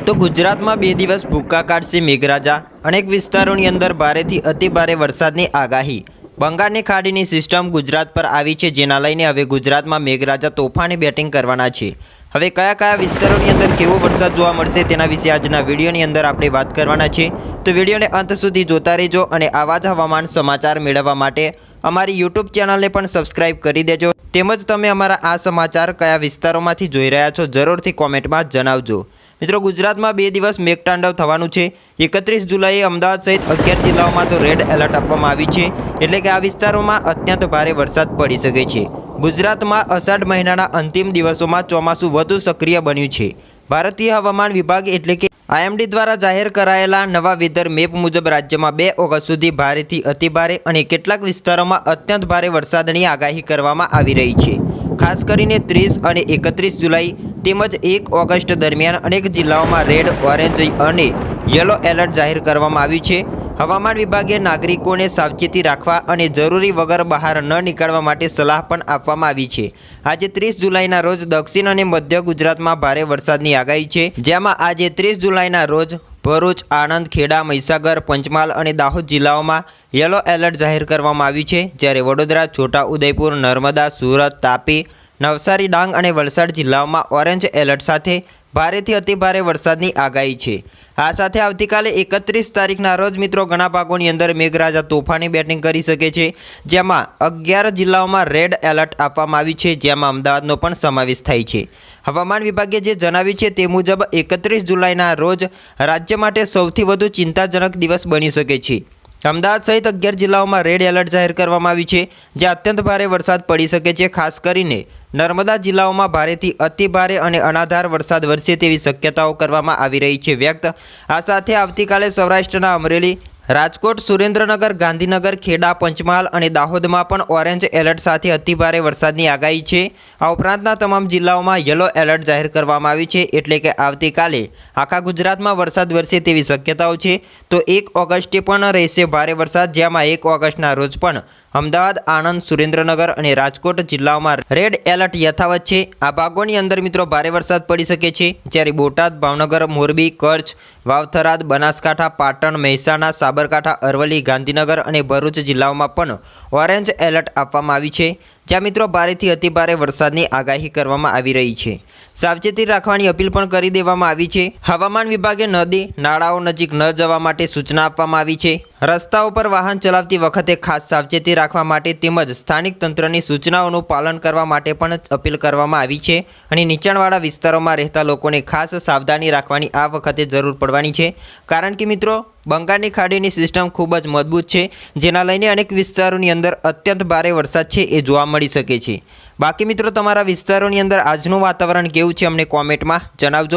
તો ગુજરાતમાં 2 દિવસ ભૂક્કા કાઢશે મેઘરાજા। અનેક વિસ્તારોની અંદર ભારેથી અતિ ભારે વરસાદની આગાહી। બંગાળની ખાડીની સિસ્ટમ ગુજરાત પર આવી છે, જેના લઈને હવે ગુજરાતમાં મેઘરાજા તોફાની બેટિંગ કરવાના છે। હવે કયા કયા વિસ્તારોની અંદર કેવો વરસાદ જોવા મળશે તેના વિશે આજના વિડીયોની અંદર આપણે વાત કરવાના છે। તો વિડીયોને અંત સુધી જોતા રહેજો અને આવા જ હવામાન સમાચાર મેળવવા માટે અમારી YouTube ચેનલને પણ સબસ્ક્રાઇબ કરી દેજો। તેમજ તમે અમારા આ સમાચાર કયા વિસ્તારોમાંથી જોઈ રહ્યા છો જરૂરથી કોમેન્ટમાં જણાવજો। મિત્રો, ગુજરાતમાં 2 દિવસ મેઘતાંડવ થવાનું છે। 31 જુલાઈએ અમદાવાદ સહિત 11 જિલ્લાઓમાં તો રેડ એલર્ટ આપવામાં આવી છે, એટલે કે આ વિસ્તારોમાં અત્યંત ભારે વરસાદ પડી શકે છે। ગુજરાતમાં અષાઢ મહિનાના અંતિમ દિવસોમાં ચોમાસું વધુ સક્રિય બન્યું છે। ભારતીય હવામાન વિભાગ એટલે કે IMD દ્વારા જાહેર કરાયેલા નવા વેધર મેપ મુજબ રાજ્યમાં 2 ઓગસ્ટ સુધી ભારેથી અતિભારે અને કેટલાક વિસ્તારોમાં અત્યંત ભારે વરસાદની આગાહી કરવામાં આવી રહી છે। ખાસ કરીને 30 અને 31 જુલાઈ તેમજ 1 ઓગસ્ટ દરમિયાન અનેક જિલ્લાઓમાં રેડ, ઓરેન્જ અને યલો એલર્ટ જાહેર કરવામાં આવ્યું છે। હવામાન વિભાગે નાગરિકોને સાવચેતી રાખવા અને જરૂરી વગર બહાર ન નીકળવા માટે સલાહ પણ આપવામાં આવી છે। આજે 30 જુલાઈના રોજ દક્ષિણ અને મધ્ય ગુજરાતમાં ભારે વરસાદની આગાહી છે, જેમાં આજે 30 જુલાઈના રોજ ભરૂચ, આણંદ, ખેડા, મહીસાગર, પંચમહાલ અને દાહોદ જિલ્લાઓમાં યલો એલર્ટ જાહેર કરવામાં આવ્યું છે, જ્યારે વડોદરા, છોટા ઉદેપુર, નર્મદા, સુરત, તાપી, નવસારી, ડાંગ અને વલસાડ જિલ્લાઓમાં ઓરેન્જ એલર્ટ સાથે ભારેથી અતિભારે વરસાદની આગાહી છે। આ સાથે આવતીકાલે 31 તારીખના રોજ મિત્રો ઘણા ભાગોની અંદર મેઘરાજા તોફાની બેટિંગ કરી શકે છે, જેમાં 11 જિલ્લાઓમાં રેડ એલર્ટ આપવામાં આવ્યું છે, જેમાં અમદાવાદનો પણ સમાવેશ થાય છે। હવામાન વિભાગે જે જણાવ્યું છે તે મુજબ 31 જુલાઈના રોજ રાજ્ય માટે સૌથી વધુ ચિંતાજનક દિવસ બની શકે છે। અમદાવાદ સહિત 11 જિલ્લાઓમાં રેડ એલર્ટ જાહેર કરવામાં આવ્યું છે, જ્યાં અત્યંત ભારે વરસાદ પડી શકે છે। ખાસ કરીને નર્મદા જિલ્લાઓમાં ભારેથી અતિ ભારે અને અનાધાર વરસાદ વરસે તેવી શક્યતાઓ કરવામાં આવી રહી છે વ્યક્ત। આ સાથે આવતીકાલે સૌરાષ્ટ્રના અમરેલી, રાજકોટ, સુરેન્દ્રનગર, ગાંધીનગર, ખેડા, પંચમહાલ અને દાહોદમાં પણ ઓરેન્જ એલર્ટ સાથે અતિભારે વરસાદની આગાહી છે। આ ઉપરાંતના તમામ જિલ્લાઓમાં યલો એલર્ટ જાહેર કરવામાં આવ્યું છે, એટલે કે આવતીકાલે આખા ગુજરાતમાં વરસાદ વરસે તેવી શક્યતાઓ છે। તો 1 ઓગસ્ટે પણ રહેશે ભારે વરસાદ, જેમાં 1 ઓગસ્ટના રોજ પણ અમદાવાદ, આણંદ, સુરેન્દ્રનગર અને રાજકોટ જિલ્લાઓમાં રેડ એલર્ટ યથાવત છે। આ ભાગોની અંદર મિત્રો ભારે વરસાદ પડી શકે છે, જ્યારે બોટાદ, ભાવનગર, મોરબી, કચ્છ, વાવ-થરાદ, બનાસકાંઠા, પાટણ, મહેસાણા, સાબરકાંઠા, અરવલ્લી, ગાંધીનગર અને ભરૂચ જિલ્લાઓમાં પણ ઓરેન્જ એલર્ટ આપવામાં આવી છે, જ્યાં મિત્રો ભારેથી અતિભારે વરસાદની આગાહી કરવામાં આવી રહી છે। સાવચેતી રાખવાની અપીલ પણ કરી દેવામાં આવી છે। હવામાન વિભાગે નદી, નાળાઓ નજીક ન જવા માટે સૂચના આપવામાં આવી છે। રસ્તાઓ પર વાહન ચલાવતી વખતે ખાસ સાવચેતી રાખવા માટે તેમજ સ્થાનિક તંત્રની સૂચનાઓનું પાલન કરવા માટે પણ અપીલ કરવામાં આવી છે, અને નીચાણવાળા વિસ્તારોમાં રહેતા લોકોને ખાસ સાવધાની રાખવાની આ વખતે જરૂર પડવાની છે, કારણ કે મિત્રો બંગાળની ખાડીની સિસ્ટમ ખૂબ જ મજબૂત છે, જેના લઈને અનેક વિસ્તારોની અંદર અત્યંત ભારે વરસાદ છે એ જોવા મળી શકે છે। બાકી મિત્રો તમારા વિસ્તારોની અંદર આજનું વાતાવરણ કેવું છે અમને કોમેન્ટમાં જણાવજો।